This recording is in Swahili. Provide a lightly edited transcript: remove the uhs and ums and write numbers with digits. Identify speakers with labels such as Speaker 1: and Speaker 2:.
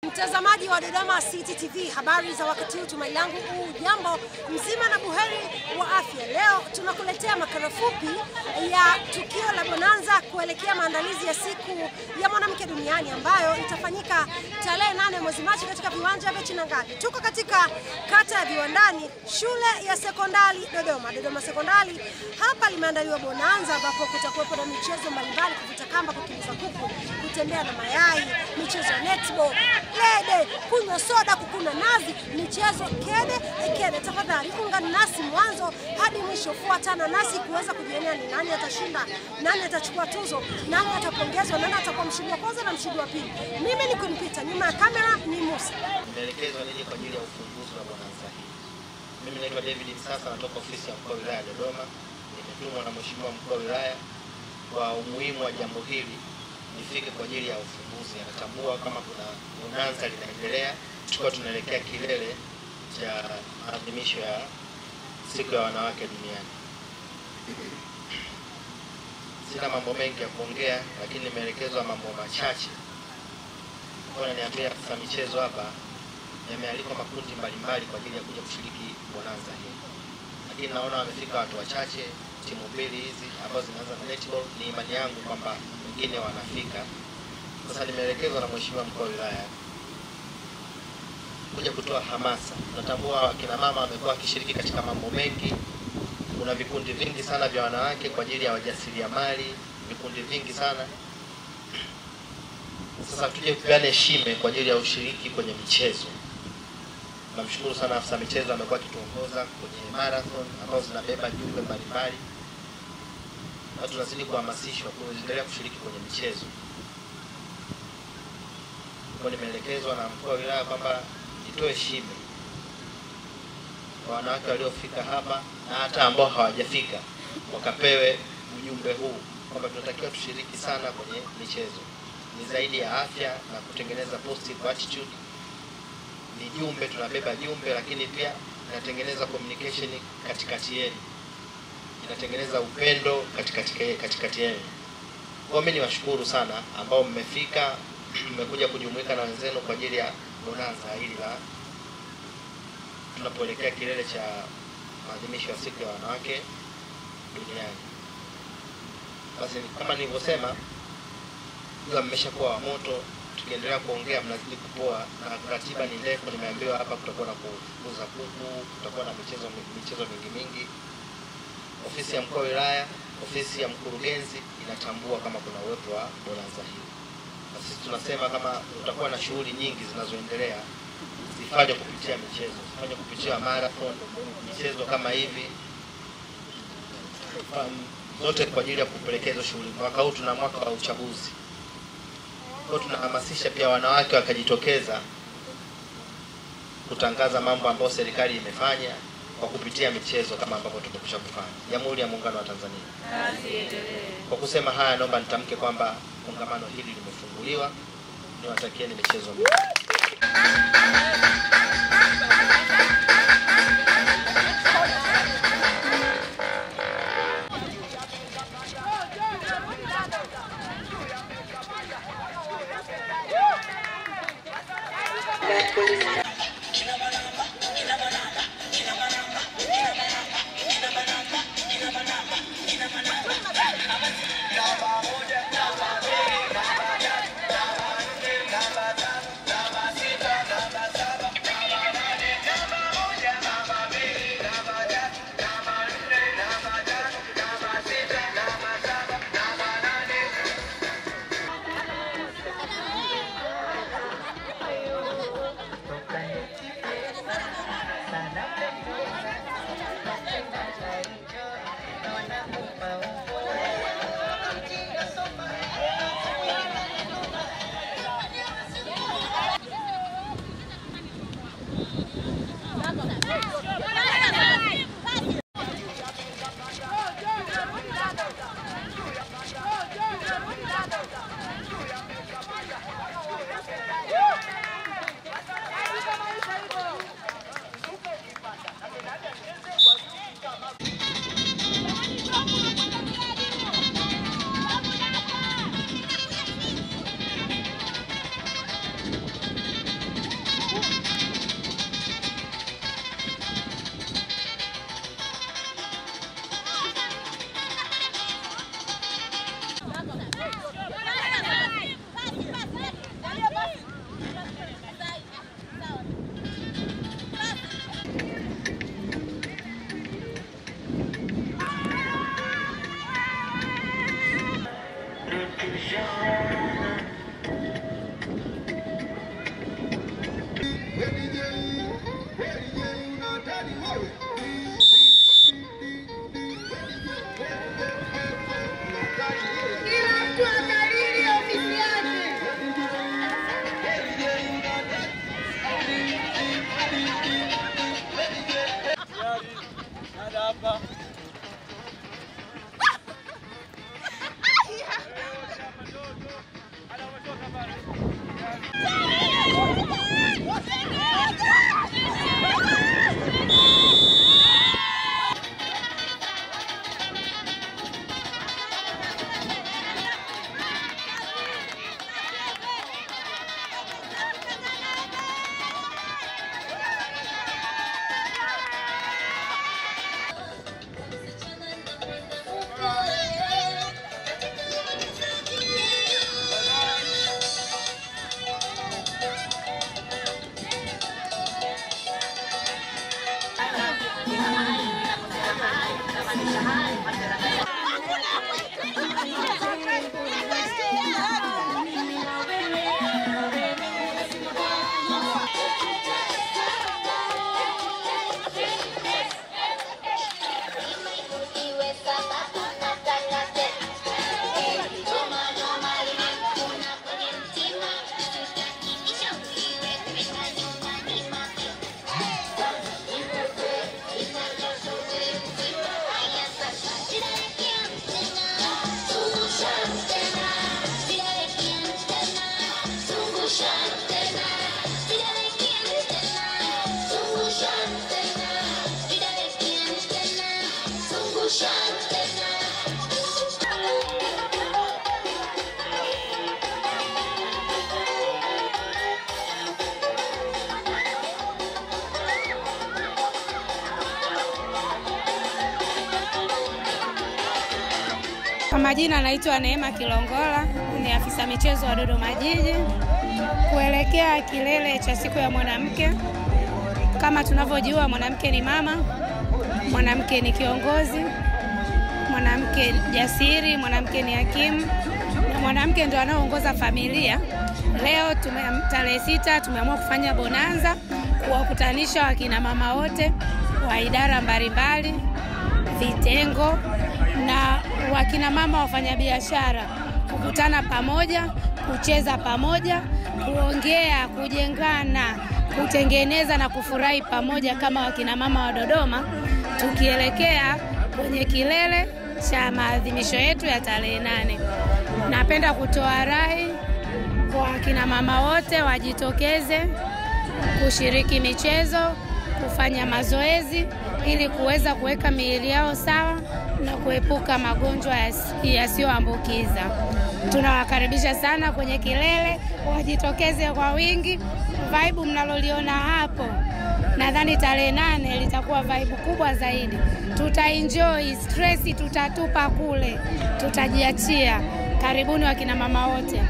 Speaker 1: Mtazamaji wa Dodoma City TV, habari za wakati huu, tumaini langu jambo mzima na buheri wa afya. Leo tunakuletea makala fupi ya tukio la bonanza kuelekea maandalizi ya siku ya mwanamke duniani ambayo itafanyika tarehe 8 mwezi Machi katika viwanja vya Chinangali. Tuko katika kata ya Viwandani, shule ya sekondari Dodoma Sekondari. Hapa limeandaliwa bonanza ambapo kutakuwepo na michezo mbalimbali, kuvuta kamba, kukimbiza kuku, kutembea na mayai, michezo ya netball, lede, kunywa soda, kukuna nazi, michezo kede. Tafadhali ungana nasi mwanzo hadi mwisho, fuatana nasi kuweza kujionea ni nani atashinda, nani atachukua tuzo, nani atapongezwa, nani atakuwa mshindi wa kwanza na mshindi wa pili. Mimi ni kumpita, nyuma ya kamera ni Musa.
Speaker 2: Nimeelekezwa nije kwa ajili ya ufunguzi wa bonanza hii. Mimi naitwa David Msasa, natoka ofisi ya mkuu wa wilaya Dodoma. Nimetumwa na mheshimiwa mkuu wa wilaya kwa umuhimu wa jambo hili nifike kwa ajili ya ufunguzi. Anatambua kama kuna bonanza linaendelea, tulikuwa tunaelekea kilele cha maadhimisho ya siku ya wanawake duniani. Sina mambo mengi ya kuongea, lakini nimeelekezwa mambo machache. Kwa niambia afisa michezo hapa yamealikwa makundi mbalimbali kwa ajili ya kuja kushiriki bonanza hii. Lakini naona wamefika watu wachache, timu mbili hizi ambazo zinaanza na netball. Ni imani yangu kwamba wengine wanafika. Sasa nimeelekezwa na mheshimiwa mkuu wa wilaya kuja kutoa hamasa. Tunatambua kina mama wamekuwa wakishiriki katika mambo mengi. Kuna vikundi vingi sana vya wanawake kwa ajili ya wajasiriamali, vikundi vingi sana. Sasa tuje tupeane shime kwa ajili ya ushiriki kwenye michezo. Namshukuru sana afisa michezo, amekuwa akituongoza kwenye marathon ambazo zinabeba jumbe mbalimbali. Watu tunazidi kuhamasishwa kuendelea kushiriki kwenye michezo. Kwa nimeelekezwa na mkuu wa wilaya kwamba nitoe shime kwa wanawake waliofika hapa na hata ambao hawajafika, wakapewe ujumbe huu kwamba tunatakiwa tushiriki sana kwenye michezo. Ni zaidi ya afya na kutengeneza positive attitude. Ni jumbe, tunabeba jumbe, lakini pia inatengeneza communication katikati yenu, inatengeneza upendo katikati yenu. Kwa mimi niwashukuru sana ambao mmefika, mmekuja kujumuika na wenzenu kwa ajili ya bonanza hili la tunapoelekea kilele cha maadhimisho ya siku ya wanawake duniani. Basi kama nilivyosema, ndio mmeshakuwa wa moto, tukiendelea kuongea mnazidi kupoa, na ratiba ni ndefu. Nimeambiwa hapa kutakuwa na kuuza kuku, kutakuwa na michezo mingi. Ofisi ya mkuu wa wilaya, ofisi ya mkurugenzi inatambua kama kuna uwepo wa bonanza hii. Na sisi tunasema kama kutakuwa na shughuli nyingi zinazoendelea, zifanye kupitia michezo, zifanye kupitia marathon, michezo kama hivi, zote kwa ajili ya kupelekea hizo shughuli. Mwaka huu tuna mwaka wa uchaguzi. Kwa tunahamasisha pia wanawake wakajitokeza kutangaza mambo ambayo serikali imefanya kwa kupitia michezo kama ambavyo tumekwisha kufanya. Jamhuri ya Muungano wa Tanzania. Kwa kusema haya, naomba nitamke kwamba kongamano hili limefunguliwa. Niwatakieni michezo mingi.
Speaker 3: hapa.
Speaker 4: Kwa majina naitwa Neema Kilongola, ni afisa michezo wa Dodoma Jiji. Kuelekea kilele cha siku ya mwanamke, kama tunavyojua mwanamke ni mama, mwanamke ni kiongozi, mwanamke jasiri, mwanamke ni hakimu, na mwanamke ndio anaongoza familia. Leo tarehe 6 tumeamua kufanya bonanza kuwakutanisha wakina mama wote wa idara mbalimbali, vitengo na wakina mama wafanyabiashara kukutana pamoja, kucheza pamoja, kuongea, kujengana, kutengeneza na kufurahi pamoja kama wakina mama wa Dodoma, tukielekea kwenye kilele cha maadhimisho yetu ya tarehe 8. Napenda kutoa rai kwa wakina mama wote wajitokeze kushiriki michezo, kufanya mazoezi ili kuweza kuweka miili yao sawa na kuepuka magonjwa yasiyoambukiza. Tunawakaribisha sana kwenye kilele, wajitokeze kwa wingi. Vibe mnaloliona hapo, nadhani tarehe 8 litakuwa vibe kubwa zaidi. Tutaenjoy, stress tutatupa kule, tutajiachia. Karibuni wakina mama wote.